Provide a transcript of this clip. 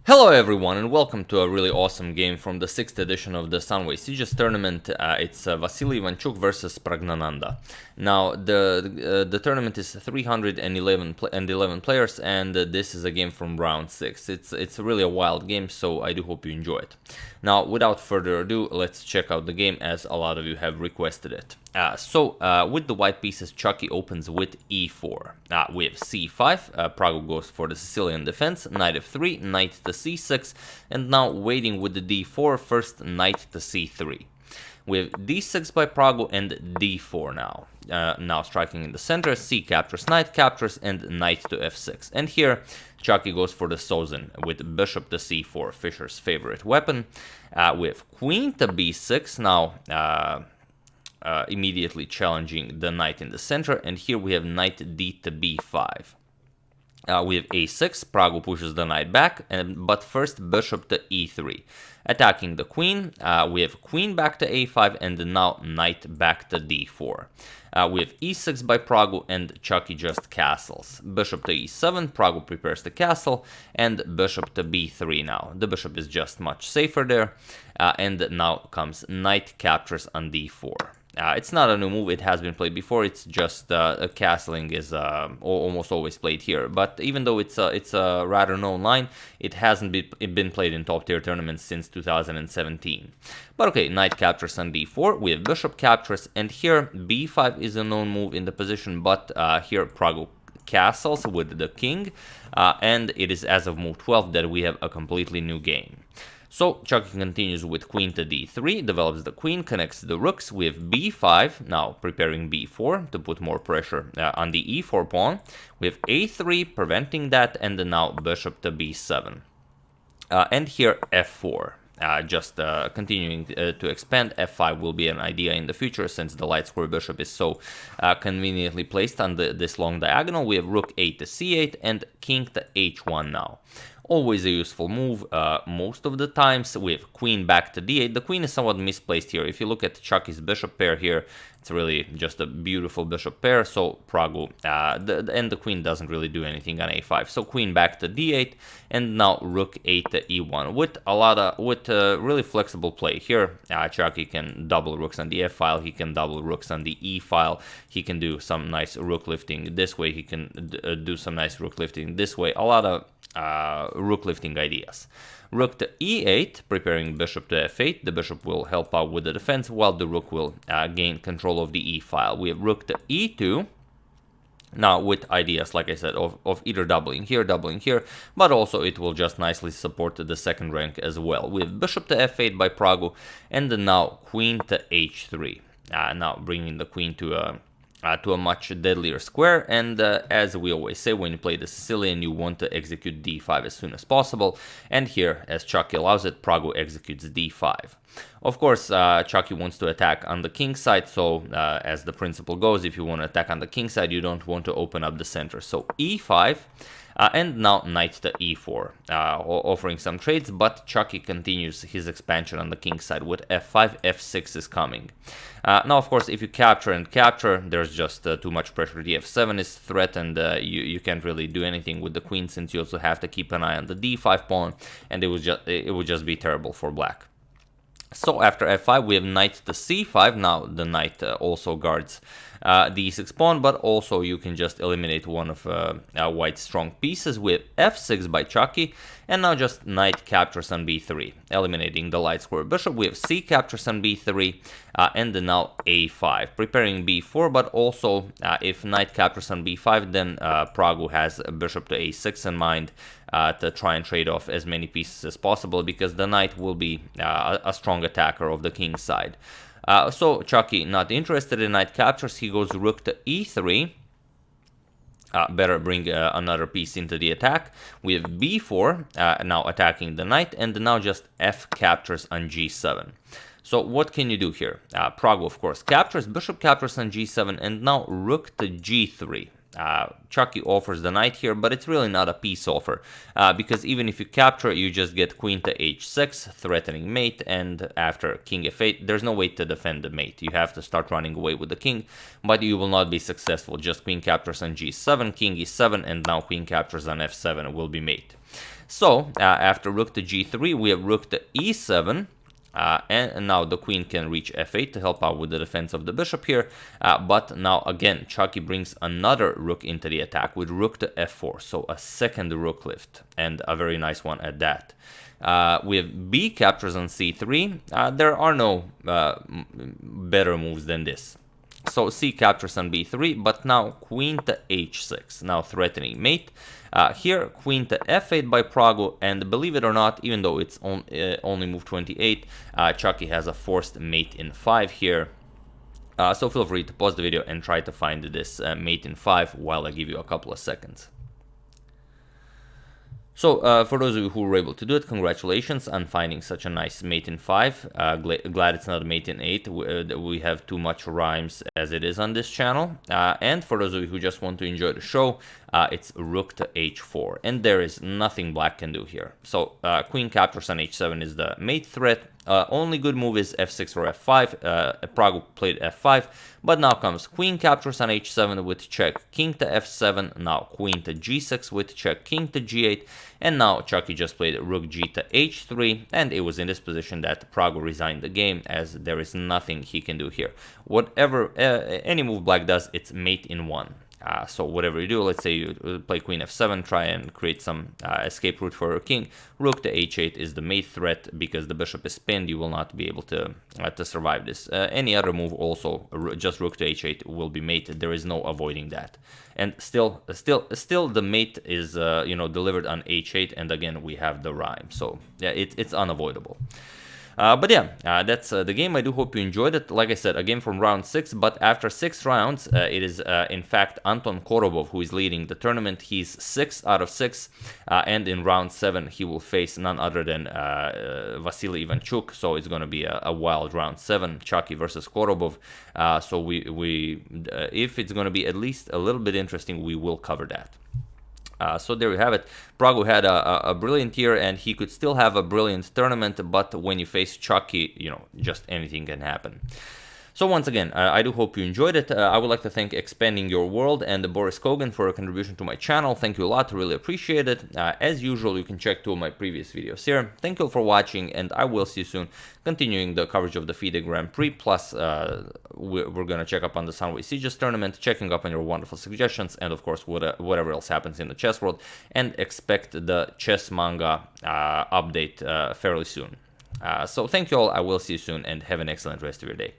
Hello everyone and welcome to a really awesome game from the 6th edition of the Sunway Sitges tournament. It's Vassily Ivanchuk versus Praggnanandhaa. Now the tournament is 311 players and this is a game from round 6. It's really a wild game, so I do hope you enjoy it. Now without further ado, let's check out the game as a lot of you have requested it. With the white pieces, Chucky opens with e4. We have c5, Prago goes for the Sicilian defense, knight f3, knight to c6, and now waiting with the d4, first knight to c3. We have d6 by Prago and d4 now. Now striking in the center, c captures, and knight to f6. And here, Chucky goes for the Sozin with bishop to c4, Fischer's favorite weapon. We have queen to b6 now. Immediately challenging the knight in the center, and here we have knight d to b5. We have a6, Prago pushes the knight back, but first bishop to e3. Attacking the queen, we have queen back to a5, and now knight back to d4. We have e6 by Prago, and Chucky just castles. Bishop to e7, Prago prepares the castle, and bishop to b3 now. The bishop is just much safer there, and now comes knight captures on d4. It's not a new move, it has been played before, it's just castling is almost always played here. But even though it's a rather known line, it hasn't been played in top tier tournaments since 2017. But okay, knight captures on d4, we have bishop captures, and here b5 is a known move in the position, but here Prago castles with the king, and it is as of move 12 that we have a completely new game. So Chucky continues with queen to d3, develops the queen, connects the rooks. We have b5, now preparing b4 to put more pressure on the e4 pawn. We have a3, preventing that, and then now bishop to b7. And here f4. Just continuing to expand. f5 will be an idea in the future since the light square bishop is so conveniently placed on this long diagonal. We have rook 8 to c8 and king to h1 now. Always a useful move most of the times. We have queen back to d8. The queen is somewhat misplaced here. If you look at Chucky's bishop pair here, it's really just a beautiful bishop pair. So Prago, and the queen doesn't really do anything on a5. So queen back to d8, and now rook 8 to e1 with really flexible play here. Chucky can double rooks on the f file. He can double rooks on the e file. He can do some nice rook lifting this way. He can do some nice rook lifting this way. A lot of rook lifting ideas. Rook to e8, preparing bishop to f8. The bishop will help out with the defense, while the rook will gain control of the e file. We have rook to e2. Now with ideas, like I said, of either doubling here, but also it will just nicely support the second rank as well. We have bishop to f8 by Prago, and then now queen to h3. Now bringing the queen to a much deadlier square, and as we always say, when you play the Sicilian, you want to execute d5 as soon as possible, and here, as Chucky allows it, Prago executes d5. Of course, Chucky wants to attack on the king side, so as the principle goes, if you want to attack on the king side, you don't want to open up the center. So e5, and now knight to e4, offering some trades, but Chucky continues his expansion on the king side with f5, f6 is coming. Now, of course, if you capture, there's just too much pressure. The f7 is threatened, you can't really do anything with the queen since you also have to keep an eye on the d5 pawn, and it would just be terrible for black. So after f5, we have knight to c5. Now the knight also guards the e6 pawn, but also you can just eliminate one of white's strong pieces with f6 by Chucky, and now just knight captures on b3, eliminating the light square bishop. We have c captures on b3, and then now a5, preparing b4, but also if knight captures on b5, then Prago has a bishop to a6 in mind to try and trade off as many pieces as possible, because the knight will be a strong attacker of the king's side. So Chucky not interested in knight captures, he goes rook to e3. Better bring another piece into the attack. We have b4, now attacking the knight, and now just f captures on g7. So what can you do here? Prago, of course, captures, bishop captures on g7, and now rook to g3. Chucky offers the knight here, but it's really not a peace offer, because even if you capture, you just get queen to h6, threatening mate, and after king f8, there's no way to defend the mate. You have to start running away with the king, but you will not be successful. Just queen captures on g7, king e7, and now queen captures on f7 will be mate. So after rook to g3, we have rook to e7. And now the queen can reach f8 to help out with the defense of the bishop here. But now again, Chucky brings another rook into the attack with rook to f4. So a second rook lift, and a very nice one at that. We have b captures on c3. There are no better moves than this. So c captures on b3, but now queen to h6, now threatening mate. Here, queen to f8 by Pragu, and believe it or not, even though it's only move 28, Chucky has a forced mate in 5 here. So feel free to pause the video and try to find this mate in 5 while I give you a couple of seconds. So, for those of you who were able to do it, congratulations on finding such a nice mate in 5. Glad it's not a mate in 8. We have too much rhymes as it is on this channel. And for those of you who just want to enjoy the show, it's rook to h4. And there is nothing black can do here. So, queen captures on h7 is the mate threat. Only good move is f6 or f5. Pragu played f5, but now comes queen captures on h7 with check, king to f7, now queen to g6 with check, king to g8, and now Chucky just played rook g to h3, and it was in this position that Pragu resigned the game, as there is nothing he can do here. Whatever, any move black does, it's mate in 1. So whatever you do, let's say you play queen f7, try and create some escape route for your king. Rook to h8 is the mate threat, because the bishop is pinned. You will not be able to survive this. Any other move also, just rook to h8 will be mate. There is no avoiding that. And still the mate is delivered on h8, and again we have the rhyme. So yeah, it's unavoidable. But yeah, that's the game. I do hope you enjoyed it. Like I said, a game from round 6, but after 6 rounds, it is in fact Anton Korobov who is leading the tournament. He's 6 out of 6, and in round 7 he will face none other than Vassily Ivanchuk. So it's going to be a wild round 7, Chucky versus Korobov. So we if it's going to be at least a little bit interesting, we will cover that. So there you have it. Pragu had a brilliant year, and he could still have a brilliant tournament, but when you face Chucky, just anything can happen. So once again, I do hope you enjoyed it. I would like to thank Expanding Your World and Boris Kogan for a contribution to my channel. Thank you a lot, really appreciate it. As usual, you can check 2 of my previous videos here. Thank you all for watching, and I will see you soon, continuing the coverage of the FIDE Grand Prix, plus we're going to check up on the Sunway Sitges tournament, checking up on your wonderful suggestions, and of course whatever else happens in the chess world, and expect the chess manga update fairly soon. So thank you all, I will see you soon, and have an excellent rest of your day.